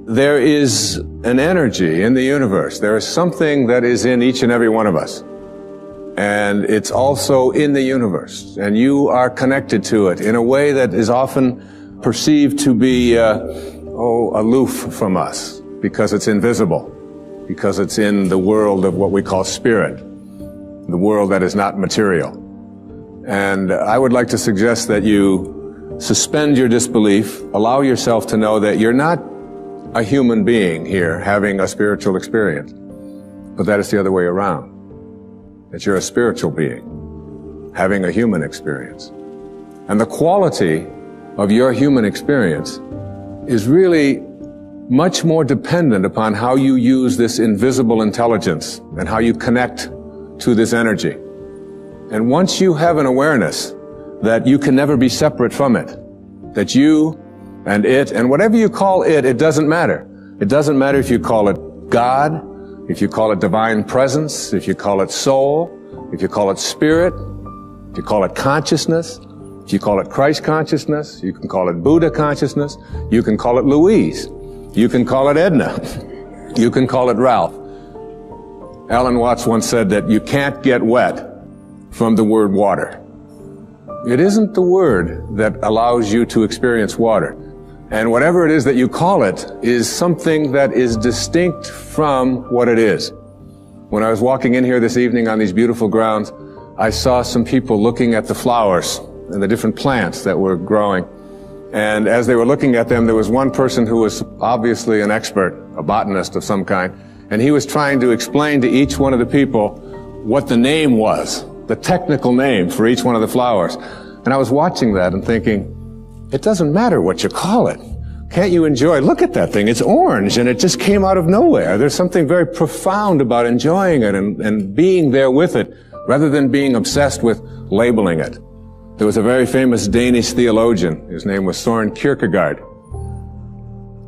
there is an energy in the universe. There is something that is in each and every one of us. And it's also in the universe. And you are connected to it in a way that is often perceived to be, aloof from us, because it's invisible, because it's in the world of what we call spirit, the world that is not material. And I would like to suggest that you suspend your disbelief, allow yourself to know that you're not a human being here having a spiritual experience, but that is the other way around. That you're a spiritual being having a human experience. And the quality of your human experience is really much more dependent upon how you use this invisible intelligence and how you connect to this energy. And once you have an awareness that you can never be separate from it, that you and it, and whatever you call it, it doesn't matter. It doesn't matter if you call it God, if you call it divine presence, if you call it soul, if you call it spirit, if you call it consciousness, if you call it Christ consciousness, you can call it Buddha consciousness, you can call it Louise, you can call it Edna, you can call it Ralph. Alan Watts once said that you can't get wet from the word water. It isn't the word that allows you to experience water. And whatever it is that you call it is something that is distinct from what it is. When I was walking in here this evening on these beautiful grounds, I saw some people looking at the flowers and the different plants that were growing. And as they were looking at them, there was one person who was obviously an expert, a botanist of some kind, and he was trying to explain to each one of the people what the name was, the technical name for each one of the flowers. And I was watching that and thinking, it doesn't matter what you call it. Can't you enjoy? Look at that thing. It's orange and it just came out of nowhere. There's something very profound about enjoying it and being there with it rather than being obsessed with labeling it. There was a very famous Danish theologian. His name was Søren Kierkegaard.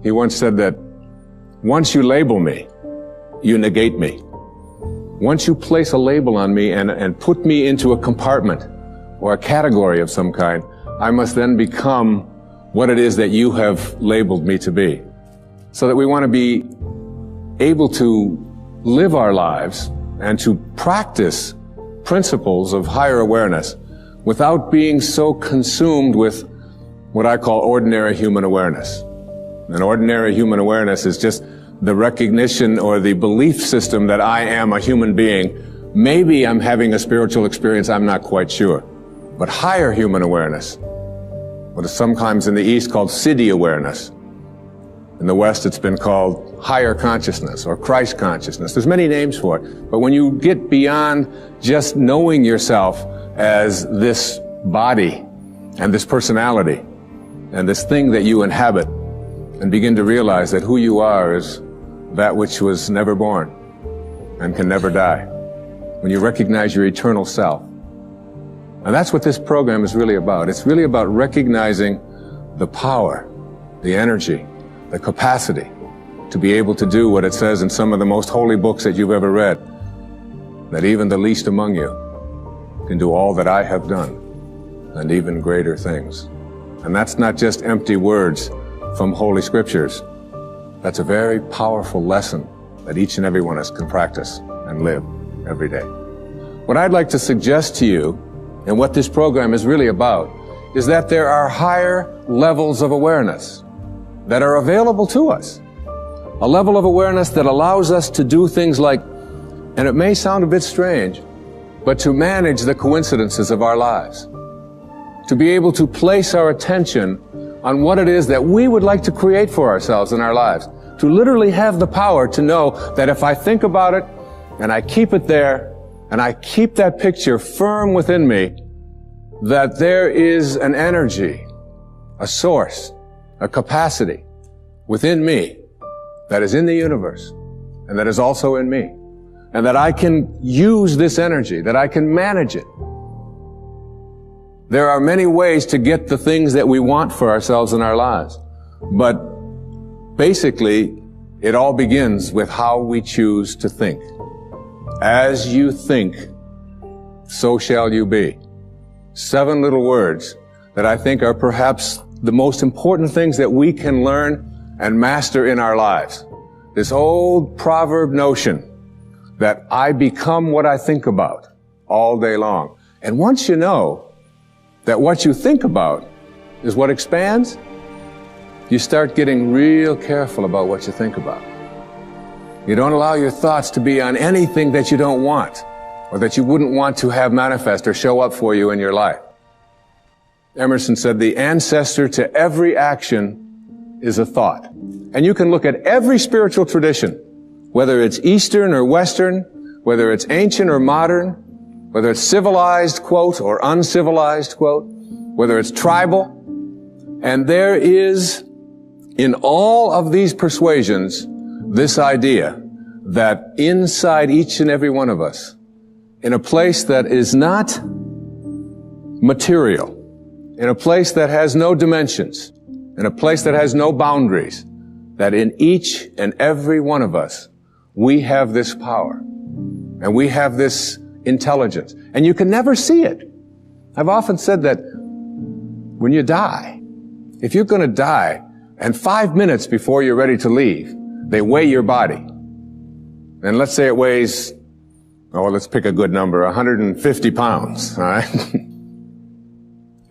He once said that once you label me, you negate me. Once you place a label on me and put me into a compartment or a category of some kind, I must then become what it is that you have labeled me to be. So that we want to be able to live our lives and to practice principles of higher awareness without being so consumed with what I call ordinary human awareness. And ordinary human awareness is just the recognition or the belief system that I am a human being. Maybe I'm having a spiritual experience, I'm not quite sure. But higher human awareness, what is sometimes in the East called Siddhi awareness. In the West, it's been called higher consciousness or Christ consciousness. There's many names for it. But when you get beyond just knowing yourself as this body and this personality and this thing that you inhabit and begin to realize that who you are is that which was never born and can never die. When you recognize your eternal self. And that's what this program is really about. It's really about recognizing the power, the energy, the capacity to be able to do what it says in some of the most holy books that you've ever read, that even the least among you can do all that I have done and even greater things. And that's not just empty words from Holy Scriptures. That's a very powerful lesson that each and every one of us can practice and live every day. What I'd like to suggest to you, and what this program is really about, is that there are higher levels of awareness that are available to us. A level of awareness that allows us to do things like, and it may sound a bit strange, but to manage the coincidences of our lives. To be able to place our attention on what it is that we would like to create for ourselves in our lives. To literally have the power to know that if I think about it, and I keep it there, and I keep that picture firm within me, that there is an energy, a source, a capacity within me that is in the universe and that is also in me. And that I can use this energy, that I can manage it. There are many ways to get the things that we want for ourselves in our lives. But basically, it all begins with how we choose to think. As you think, so shall you be. 7 little words that I think are perhaps the most important things that we can learn and master in our lives. This old proverb notion that I become what I think about all day long. And once you know that what you think about is what expands, you start getting real careful about what you think about. You don't allow your thoughts to be on anything that you don't want or that you wouldn't want to have manifest or show up for you in your life. Emerson said, the ancestor to every action is a thought. And you can look at every spiritual tradition, whether it's Eastern or Western, whether it's ancient or modern, whether it's civilized, quote, or uncivilized, quote, whether it's tribal. And there is, in all of these persuasions, this idea that inside each and every one of us, in a place that is not material, in a place that has no dimensions, in a place that has no boundaries, that in each and every one of us, we have this power and we have this intelligence, and you can never see it. I've often said that when you die, if you're going to die and 5 minutes before you're ready to leave, they weigh your body. And let's say it weighs, let's pick a good number, 150 pounds, all right?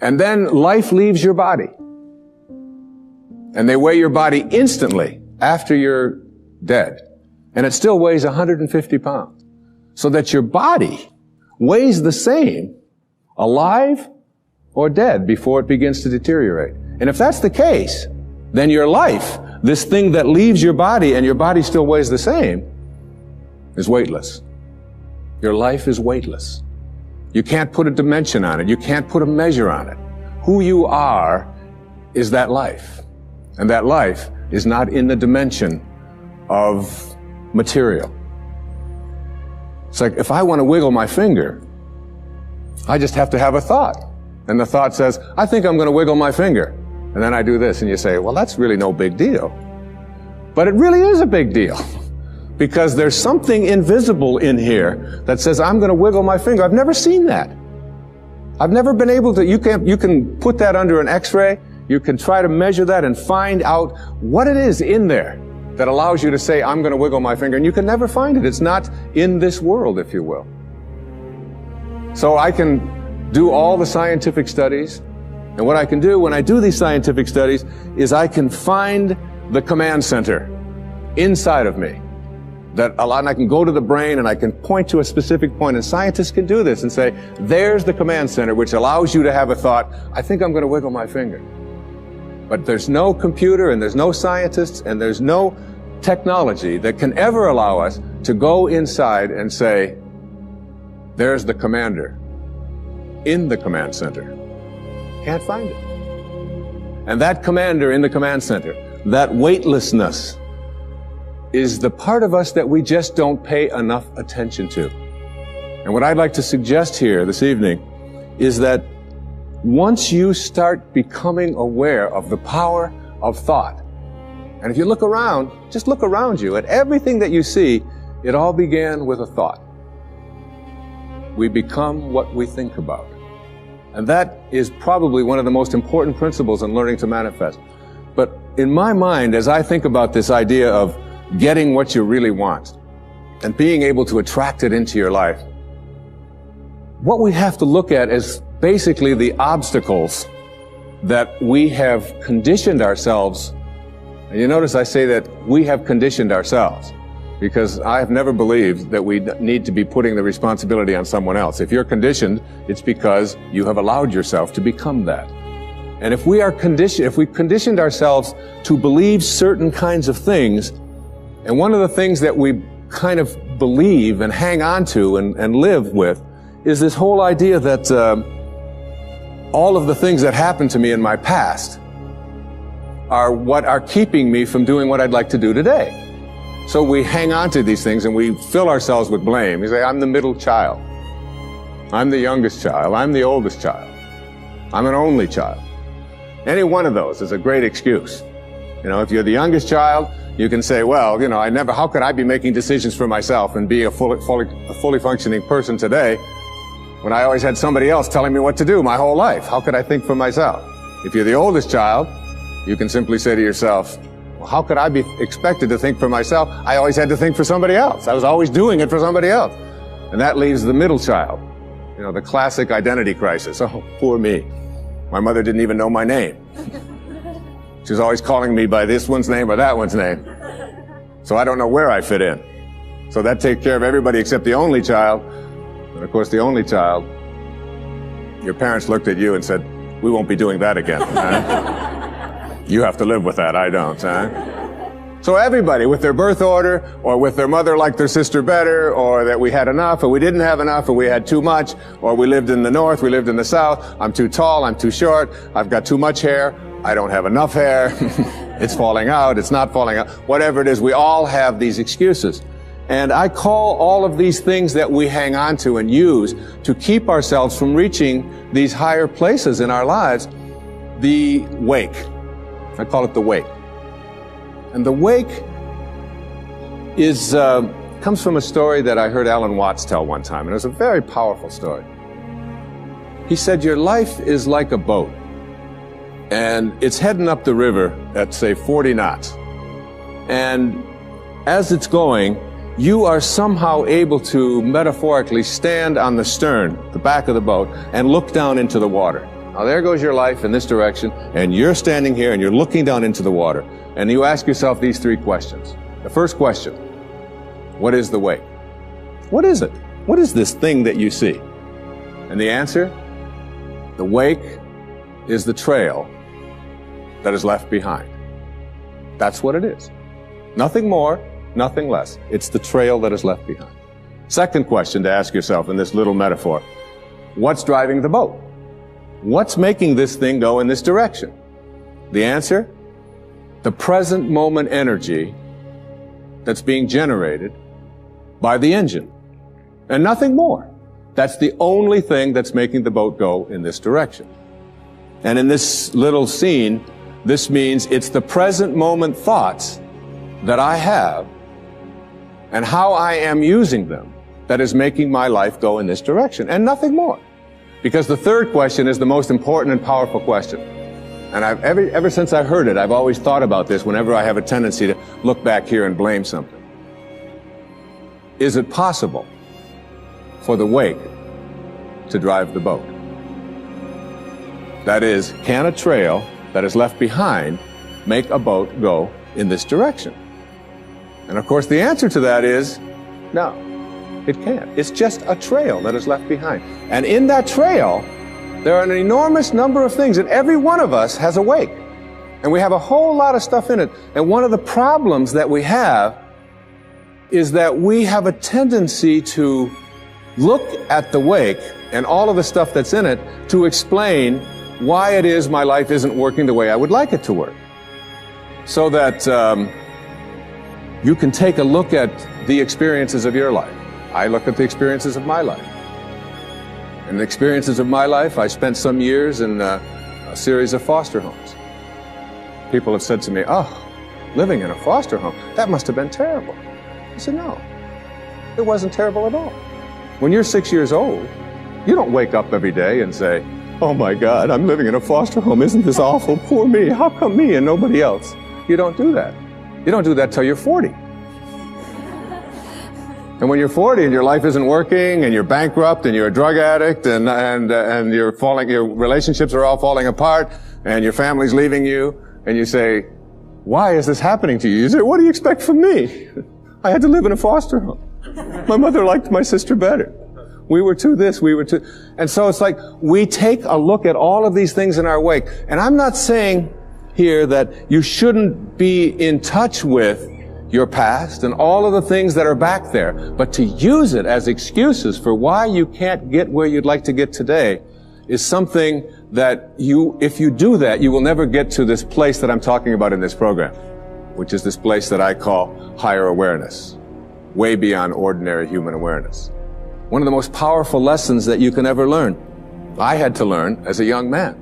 And then life leaves your body. And they weigh your body instantly after you're dead. And it still weighs 150 pounds. So that your body weighs the same alive or dead before it begins to deteriorate. And if that's the case, then your life, this thing that leaves your body and your body still weighs the same, is weightless. Your life is weightless. You can't put a dimension on it. You can't put a measure on it. Who you are is that life. And that life is not in the dimension of material. It's like if I want to wiggle my finger, I just have to have a thought. And the thought says, I think I'm going to wiggle my finger. And then I do this, and you say, well, that's really no big deal. But it really is a big deal. Because there's something invisible in here that says, I'm going to wiggle my finger. I've never seen that. I've never been able to, you can put that under an X-ray. You can try to measure that and find out what it is in there that allows you to say, I'm going to wiggle my finger. And you can never find it. It's not in this world, if you will. So I can do all the scientific studies. And what I can do when I do these scientific studies is I can find the command center inside of me. And I can go to the brain and I can point to a specific point, and scientists can do this and say, there's the command center which allows you to have a thought, I think I'm going to wiggle my finger. But there's no computer and there's no scientists and there's no technology that can ever allow us to go inside and say, there's the commander in the command center. Can't find it. And that commander in the command center, that weightlessness, is the part of us that we just don't pay enough attention to. And what I'd like to suggest here this evening is that once you start becoming aware of the power of thought, and if you look around, just look around you at everything that you see, it all began with a thought. We become what we think about. And that is probably one of the most important principles in learning to manifest. But in my mind, as I think about this idea of getting what you really want and being able to attract it into your life, what we have to look at is basically the obstacles that we have conditioned ourselves. And you notice I say that we have conditioned ourselves, because I have never believed that we need to be putting the responsibility on someone else. If you're conditioned, it's because you have allowed yourself to become that. And if we conditioned ourselves to believe certain kinds of things, and one of the things that we kind of believe and hang on to and live with is this whole idea that all of the things that happened to me in my past are what are keeping me from doing what I'd like to do today. So we hang on to these things and we fill ourselves with blame. You say, I'm the middle child. I'm the youngest child. I'm the oldest child. I'm an only child. Any one of those is a great excuse. You know, if you're the youngest child, you can say, well, how could I be making decisions for myself and be a fully functioning person today when I always had somebody else telling me what to do my whole life? How could I think for myself? If you're the oldest child, you can simply say to yourself, Well, how could I be expected to think for myself? I always had to think for somebody else. I was always doing it for somebody else. And that leaves the middle child. You know, the classic identity crisis. Oh, poor me. My mother didn't even know my name. She was always calling me by this one's name or that one's name. So I don't know where I fit in. So that takes care of everybody except the only child. And of course, the only child, your parents looked at you and said, we won't be doing that again. Huh? You have to live with that, I don't. Huh? So everybody, with their birth order, or with their mother liked their sister better, or that we had enough, or we didn't have enough, or we had too much, or we lived in the north, we lived in the south, I'm too tall, I'm too short, I've got too much hair, I don't have enough hair, it's falling out, it's not falling out, whatever it is, we all have these excuses. And I call all of these things that we hang on to and use to keep ourselves from reaching these higher places in our lives, the wake. I call it the wake. And the wake is comes from a story that I heard Alan Watts tell one time, and it was a very powerful story. He said, your life is like a boat, and it's heading up the river at, say, 40 knots. And as it's going, you are somehow able to metaphorically stand on the stern, the back of the boat, and look down into the water. Now there goes your life in this direction, and you're standing here and you're looking down into the water. And you ask yourself these three questions. The first question, what is the wake? What is it? What is this thing that you see? And the answer, the wake is the trail that is left behind. That's what it is. Nothing more, nothing less. It's the trail that is left behind. Second question to ask yourself in this little metaphor, what's driving the boat? What's making this thing go in this direction? The answer, the present moment energy that's being generated by the engine, and nothing more. That's the only thing that's making the boat go in this direction. And in this little scene, this means it's the present moment thoughts that I have and how I am using them that is making my life go in this direction, and nothing more. Because the third question is the most important and powerful question. And ever since I heard it, I've always thought about this whenever I have a tendency to look back here and blame something. Is it possible for the wake to drive the boat? That is, can a trail that is left behind make a boat go in this direction? And of course the answer to that is no, it can't. It's just a trail that is left behind. And in that trail, there are an enormous number of things, and every one of us has a wake. And we have a whole lot of stuff in it. And one of the problems that we have is that we have a tendency to look at the wake and all of the stuff that's in it to explain why it is my life isn't working the way I would like it to work. So that you can take a look at the experiences of your life. I look at the experiences of my life. In the experiences of my life, I spent some years in a series of foster homes. People have said to me, oh, living in a foster home, that must have been terrible. I said, no, it wasn't terrible at all. When you're 6 years old, you don't wake up every day and say, oh my God, I'm living in a foster home. Isn't this awful? Poor me. How come me and nobody else? You don't do that. You don't do that till you're 40. And when you're 40 and your life isn't working and you're bankrupt and you're a drug addict and you're falling, your relationships are all falling apart and your family's leaving you, and you say, why is this happening to you? You say, what do you expect from me? I had to live in a foster home. My mother liked my sister better. We were too this, we were too... And so it's like we take a look at all of these things in our wake. And I'm not saying here that you shouldn't be in touch with your past and all of the things that are back there, but to use it as excuses for why you can't get where you'd like to get today is something that if you do that, you will never get to this place that I'm talking about in this program, which is this place that I call higher awareness, way beyond ordinary human awareness. One of the most powerful lessons that you can ever learn, I had to learn as a young man.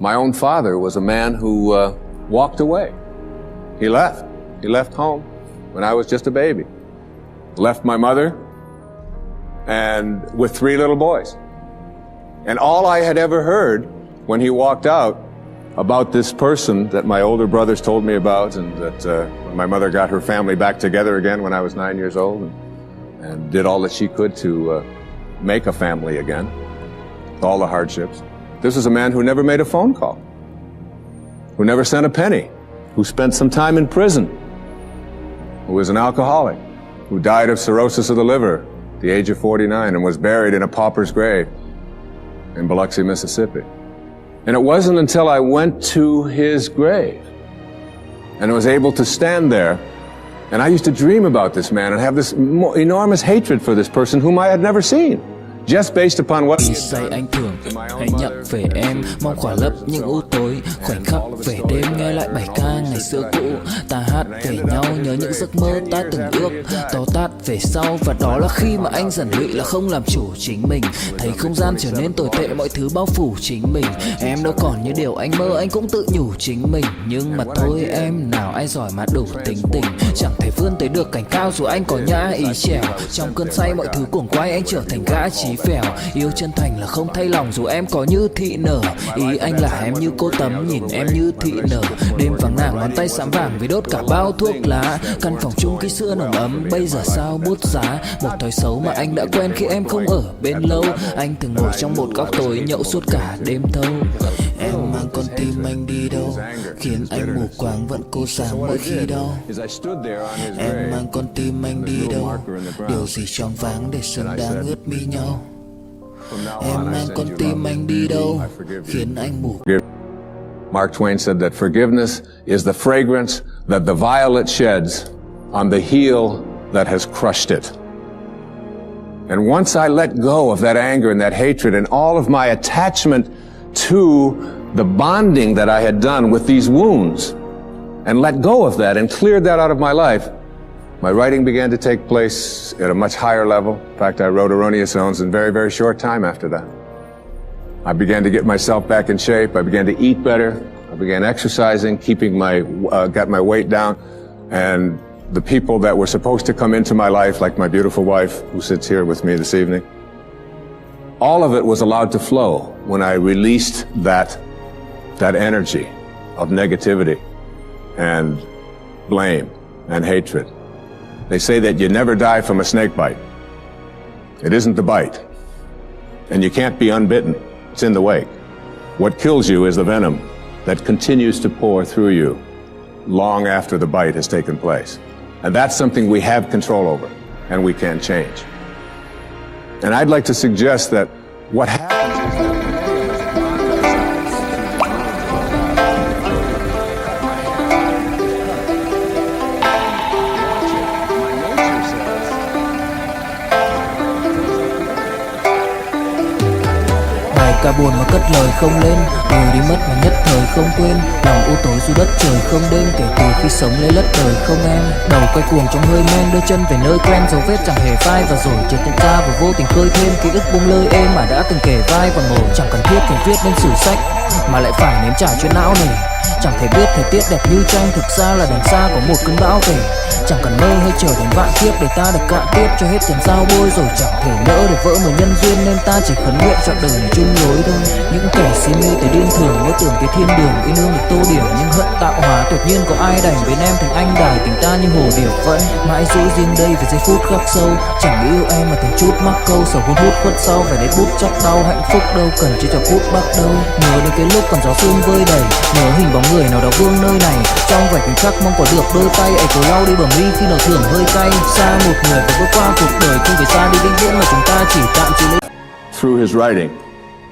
My own father was a man who walked away. He left. He left home when I was just a baby. Left my mother and with 3 little boys. And all I had ever heard when he walked out about this person that my older brothers told me about, and that my mother got her family back together again when I was 9 years old, and did all that she could to make a family again, with all the hardships. This was a man who never made a phone call, who never sent a penny, who spent some time in prison, who was an alcoholic, who died of cirrhosis of the liver at the age of 49 and was buried in a pauper's grave in Biloxi, Mississippi. And it wasn't until I went to his grave and was able to stand there, and I used to dream about this man and have this enormous hatred for this person whom I had never seen, just based upon what he say anh thường hãy nhắc về em, mong khỏa lấp những u tối, khoảnh khắc về đêm nghe lại bài ca ngày xưa cũ. Ta hát về nhau nhớ những giấc mơ ta từng ước, to tát về sau, và đó là khi mà anh dần lụy là không làm chủ chính mình, thấy không gian trở nên tồi tệ, mọi thứ bao phủ chính mình. Em đâu còn như điều anh mơ, anh cũng tự nhủ chính mình, nhưng mà thôi em, nào ai giỏi mà đủ tính tình, chẳng thể vươn tới được cảnh cao dù anh có nhã ý trèo. Trong cơn say mọi thứ cuồng quay, anh trở thành gã chí phèo, yêu chân thành là không thay lòng dù em có như thị nở. Ý anh là em như cô tấm, nhìn em như thị nở. Đêm vắng nàng ngón tay sám vàng vì đốt cả bao thuốc lá. Căn phòng chung khi xưa nồng ấm, bây giờ sao bút giá. Một thói xấu mà anh đã quen khi em không ở bên lâu. Anh thường ngồi trong một góc tối nhậu suốt cả đêm thâu. Em mang con tim anh đi đâu, khiến anh mù quáng vẫn cố sáng mỗi khi đau. Em mang con tim anh đi đâu, điều gì choáng váng để xứng đáng ướt mi nhau. Em mang con tim anh đi đâu, khiến anh mù. Mark Twain said that forgiveness is the fragrance that the violet sheds on the heel that has crushed it. And once I let go of that anger and that hatred and all of my attachment to the bonding that I had done with these wounds, and let go of that and cleared that out of my life, my writing began to take place at a much higher level. In fact, I wrote Erroneous Zones in very, very short time after that. I began to get myself back in shape. I began to eat better. I began exercising, got my weight down. And the people that were supposed to come into my life, like my beautiful wife who sits here with me this evening, all of it was allowed to flow when I released that energy of negativity and blame and hatred. They say that you never die from a snake bite. It isn't the bite. And you can't be unbitten. It's in the wake. What kills you is the venom that continues to pour through you long after the bite has taken place. And that's something we have control over and we can change. And I'd like to suggest that what happens is that cả buồn mà cất lời không lên, đời đi mất mà nhất thời không quên. Lòng u tối dù đất trời không đêm, kể từ khi sống lấy lất đời không em. Đầu quay cuồng trong hơi men, đưa chân về nơi quen, dấu vết chẳng hề phai. Và rồi chợt nhận ra và vô tình khơi thêm ký ức bung lơi êm mà đã từng kể vai và ngồi. Chẳng cần thiết phải viết lên sử sách mà lại phải nếm trải chuyện não nề. Chẳng thể biết thời tiết đẹp như tranh, thực ra là đằng xa có một cơn bão về. Chẳng cần mơ hay chờ đến vạn kiếp để ta được cạn tiếp cho hết tiền giao bôi. Rồi chẳng thể nỡ để vỡ một nhân duyên, nên ta chỉ khấn nguyện chọn đời này chung lối thôi. Những kẻ si mê tới điên thường mơ tưởng cái thiên đường yêu nương được tô điểm, nhưng hận tạo hóa tuyệt nhiên có ai đành biến em thành anh đài tình ta như hồ điệp vẫn mãi giữ riêng đây về giây phút khắc sâu. Chẳng yêu em mà từng chút mắc câu sầu hút hút khuất sau, phải đến bút chắc đau hạnh phúc đâu cần chỉ cho phút bắt đầu. Nhớ đến cái lúc còn gió sương vơi đầy, nhớ hình bóng người nào đó vương nơi này. Trong vài khoảnh khắc mong có được đôi tay ấy cố lau đi bầm ly khi nào thường hơi cay. Xa một người và bước qua cuộc đời không phải xa đi vĩnh viễn mà chúng ta chỉ tạm chịu lấy. Through his writing,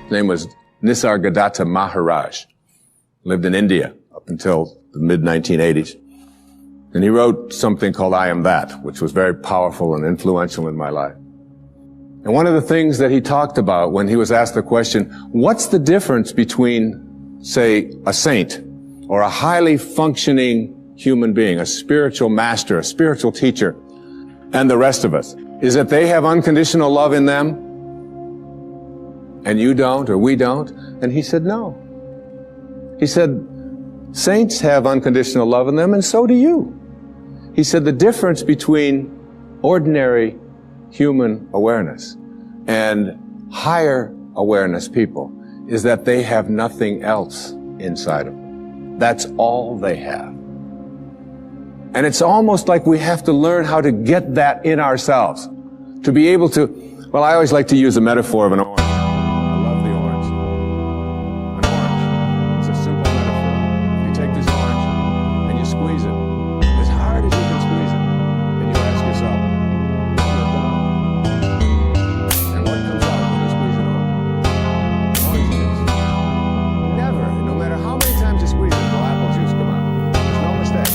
his name was Nisargadatta Maharaj, lived in India up until the mid-1980s. And he wrote something called I Am That, which was very powerful and influential in my life. And one of the things that he talked about when he was asked the question, what's the difference between, say, a saint or a highly functioning human being, a spiritual master, a spiritual teacher, and the rest of us, is that they have unconditional love in them and you don't, or we don't? And he said, no. He said, saints have unconditional love in them and so do you. He said the difference between ordinary human awareness and higher awareness people is that they have nothing else inside of them. That's all they have. And it's almost like we have to learn how to get that in ourselves. To be able to, well, I always like to use the metaphor of an orange. I love the orange. An orange. It's a simple metaphor. You take this orange and you squeeze it as hard as you can squeeze it. And you ask yourself, and what comes out when you squeeze an orange? Orange juice. Never, no matter how many times you squeeze it, will apple juice come out. There's no mistake.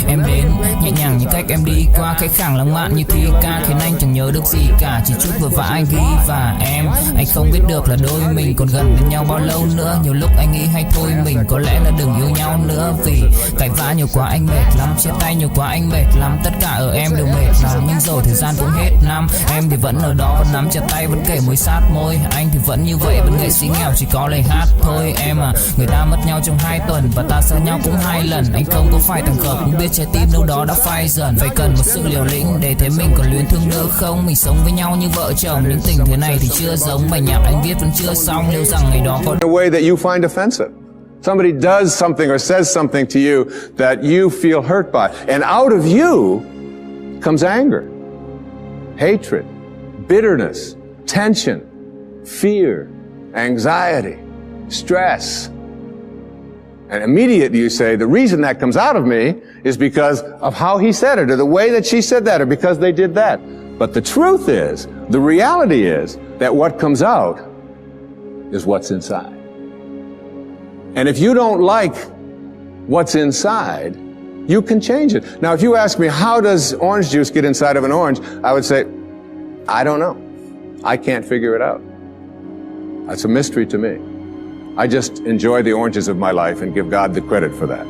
Em đến nhẹ nhàng như cách em đi qua cái khang lãng mạn như thi ca, khiến anh chẳng nhớ được gì cả, chỉ chút vừa vã anh ghi và em. Anh không biết được là đôi mình còn gần bên nhau bao lâu nữa. Nhiều lúc anh nghĩ hay thôi mình có lẽ là đừng yêu nhau nữa, vì cãi vã nhiều quá anh mệt lắm, chia tay nhiều quá anh mệt lắm. Tất cả ở em đều mệt lắm, nhưng rồi thời gian cũng hết năm. Em thì vẫn ở đó, vẫn nắm chặt tay, vẫn kể môi sát môi. Anh thì vẫn như vậy, vẫn nghệ sĩ nghèo chỉ có lời hát thôi. Em à, người ta mất nhau trong 2 tuần và ta xa nhau cũng 2 lần. Anh không có phải thằng khờ, cũng biết trái tim đâu đó đã phai dần. Phải cần một sự liều lĩnh để thấy mình còn luyến thương nữa không. Mình sống với nhau như vợ chồng, những tình thế này thì chưa giống. Bài nhạc anh viết vẫn chưa xong, liệu rằng ngày đó có In a way that you find offensive. Somebody does something or says something to you that you feel hurt by. And out of you comes anger, hatred, bitterness, tension, fear, anxiety, stress. And immediately you say, the reason that comes out of me is because of how he said it, or the way that she said that, or because they did that. But the truth is, the reality is, that what comes out is what's inside. And if you don't like what's inside, you can change it. Now, if you ask me, how does orange juice get inside of an orange? I would say, I don't know. I can't figure it out. That's a mystery to me. I just enjoy the oranges of my life and give God the credit for that.